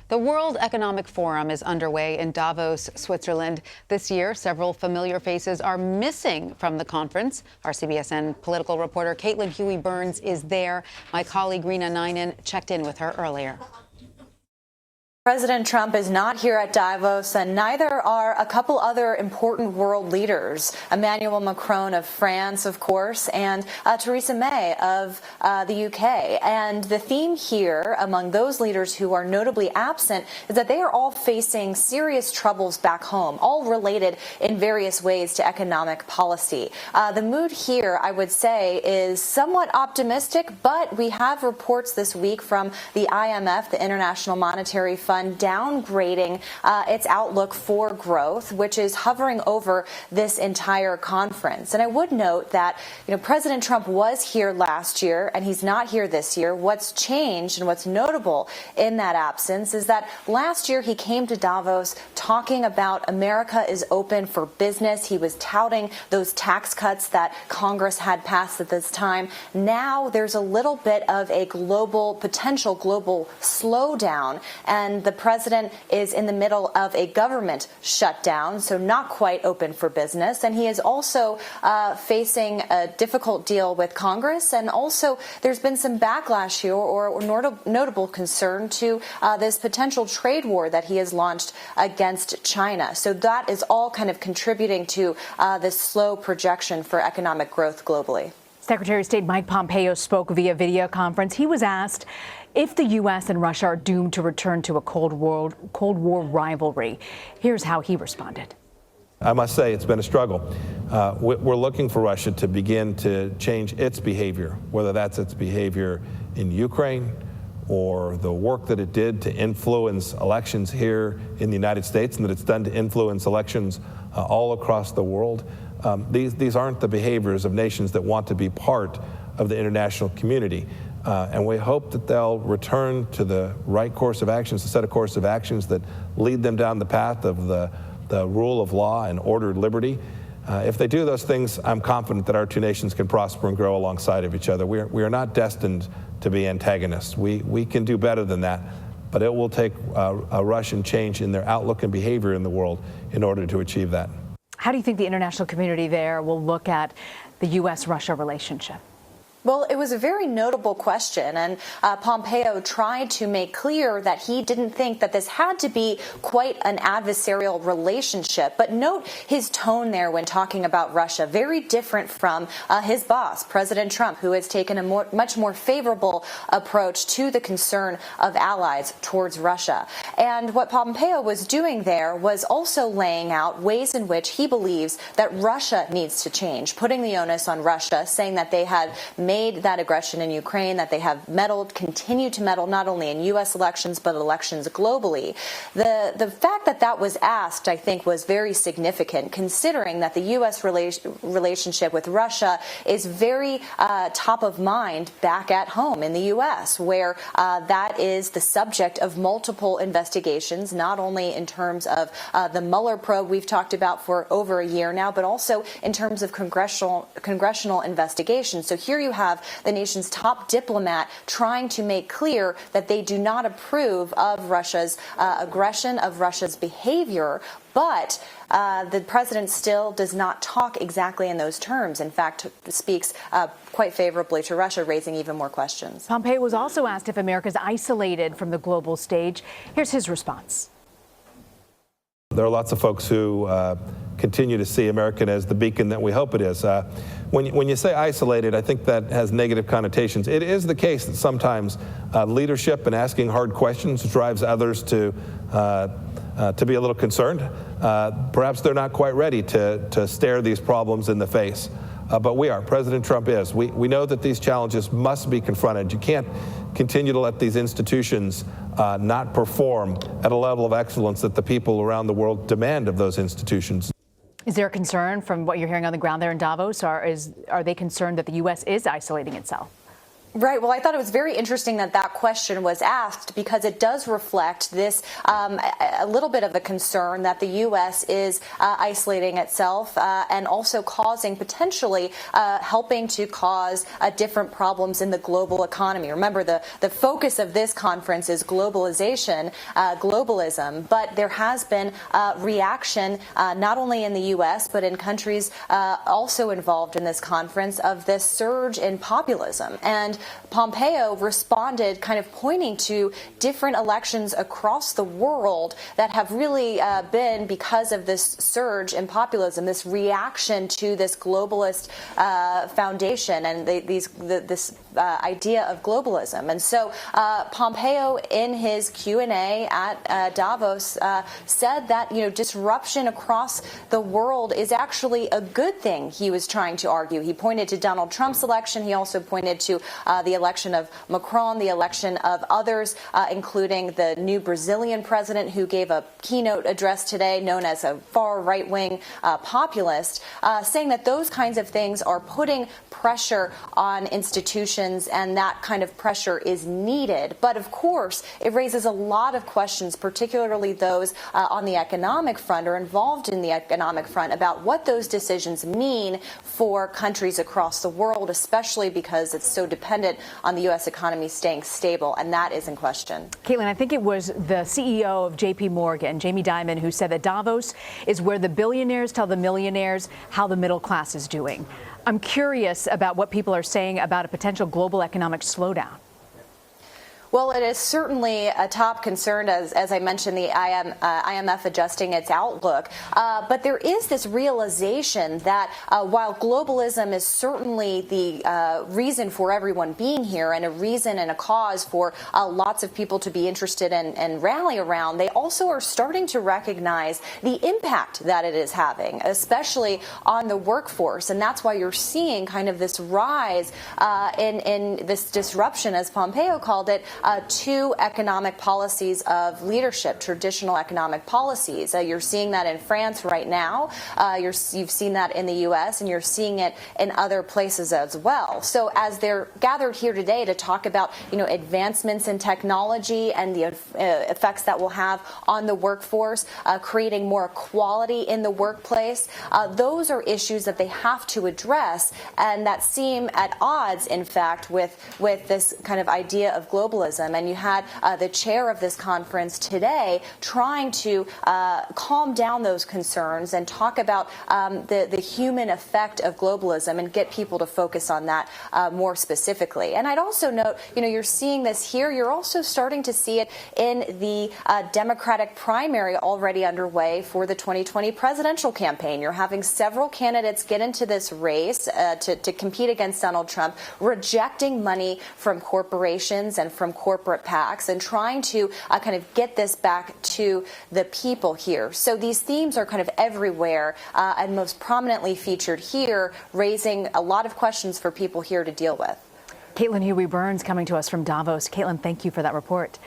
The World Economic Forum is underway in Davos, Switzerland. This year, several familiar faces are missing from the conference. Our CBSN political reporter Caitlin Huey-Burns is there. My colleague Rena Ninan checked in with her earlier. President Trump is not here at Davos, and neither are a couple other important world leaders. Emmanuel Macron of France, of course, and Theresa May of the UK. And the theme here among those leaders who are notably absent is that they are all facing serious troubles back home, all related in various ways to economic policy. The mood here, I would say, is somewhat optimistic, but we have reports this week from the IMF, the International Monetary Fund, downgrading its outlook for growth, which is hovering over this entire conference. And I would note that, President Trump was here last year and he's not here this year. What's changed and what's notable in that absence is that last year he came to Davos talking about America is open for business. He was touting those tax cuts that Congress had passed at this time. Now there's a little bit of a potential global slowdown, and the president is in the middle of a government shutdown, so not quite open for business. And he is also facing a difficult deal with Congress. And also there's been some backlash here or notable concern to this potential trade war that he has launched against China. So that is all kind of contributing to this slow projection for economic growth globally. Secretary of State Mike Pompeo spoke via video conference. He was asked if the U.S. and Russia are doomed to return to a Cold War rivalry. Here's how he responded. I must say it's been a struggle. We're looking for Russia to begin to change its behavior, whether that's its behavior in Ukraine or the work that it did to influence elections here in the United States and that it's done to influence elections all across the world. These aren't the behaviors of nations that want to be part of the international community. And we hope that they'll return to the right course of actions, a set of course of actions that lead them down the path of the rule of law and ordered liberty. If they do those things, I'm confident that our two nations can prosper and grow alongside of each other. We are not destined to be antagonists. We can do better than that, but it will take a Russian change in their outlook and behavior in the world in order to achieve that. How do you think the international community there will look at the U.S.-Russia relationship? Well, it was a very notable question, and Pompeo tried to make clear that he didn't think that this had to be quite an adversarial relationship. But note his tone there when talking about Russia, very different from his boss, President Trump, who has taken a much more favorable approach to the concern of allies towards Russia. And what Pompeo was doing there was also laying out ways in which he believes that Russia needs to change, putting the onus on Russia, saying that they had made that aggression in Ukraine, that they have meddled, continue to meddle not only in U.S. elections but elections globally. The fact that that was asked, I think, was very significant, considering that the U.S. relationship with Russia is very top of mind back at home in the U.S., where that is the subject of multiple investigations, not only in terms of the Mueller probe we've talked about for over a year now, but also in terms of congressional investigations. So here you have the nation's top diplomat trying to make clear that they do not approve of Russia's aggression, of Russia's behavior, but the president still does not talk exactly in those terms. In fact, speaks quite favorably to Russia, raising even more questions. Pompeo was also asked if America is isolated from the global stage. Here's his response. There are lots of folks who continue to see America as the beacon that we hope it is. When you say isolated, I think that has negative connotations. It is the case that sometimes leadership and asking hard questions drives others to be a little concerned. Perhaps they're not quite ready to stare these problems in the face. But we are. President Trump is. We know that these challenges must be confronted. You can't continue to let these institutions not perform at a level of excellence that the people around the world demand of those institutions. Is there a concern from what you're hearing on the ground there in Davos? Are they concerned that the U.S. is isolating itself? Right. Well, I thought it was very interesting that that question was asked because it does reflect this a little bit of a concern that the U.S. is isolating itself and also causing potentially helping to cause different problems in the global economy. Remember, the focus of this conference is globalization, globalism, but there has been reaction not only in the U.S. but in countries also involved in this conference of this surge in populism. And Pompeo responded kind of pointing to different elections across the world that have really been because of this surge in populism, this reaction to this globalist foundation and this idea of globalism. And so Pompeo, in his Q&A at Davos, said that, disruption across the world is actually a good thing, he was trying to argue. He pointed to Donald Trump's election. He also pointed to the election of Macron, the election of others, including the new Brazilian president who gave a keynote address today, known as a far right-wing populist, saying that those kinds of things are putting pressure on institutions, and that kind of pressure is needed. But of course, it raises a lot of questions, particularly those on the economic front or involved in the economic front, about what those decisions mean for countries across the world, especially because it's so dependent on the U.S. economy staying stable, and that is in question. Caitlin, I think it was the CEO of J.P. Morgan, Jamie Dimon, who said that Davos is where the billionaires tell the millionaires how the middle class is doing. I'm curious about what people are saying about a potential global economic slowdown. Well, it is certainly a top concern, as I mentioned, the IMF adjusting its outlook. But there is this realization that while globalism is certainly the reason for everyone being here and a reason and a cause for lots of people to be interested and rally around, they also are starting to recognize the impact that it is having, especially on the workforce. And that's why you're seeing kind of this rise in this disruption, as Pompeo called it, to economic policies of leadership, traditional economic policies. You're seeing that in France right now. You've seen that in the U.S., and you're seeing it in other places as well. So as they're gathered here today to talk about, advancements in technology and the effects that will have on the workforce, creating more equality in the workplace, those are issues that they have to address and that seem at odds, in fact, with this kind of idea of globalism. And you had the chair of this conference today trying to calm down those concerns and talk about the human effect of globalism and get people to focus on that more specifically. And I'd also note, you're seeing this here. You're also starting to see it in the Democratic primary already underway for the 2020 presidential campaign. You're having several candidates get into this race to compete against Donald Trump, rejecting money from corporations and from corporate PACs and trying to kind of get this back to the people here. So these themes are kind of everywhere and most prominently featured here, raising a lot of questions for people here to deal with. Caitlin Huey-Burns coming to us from Davos. Caitlin, thank you for that report.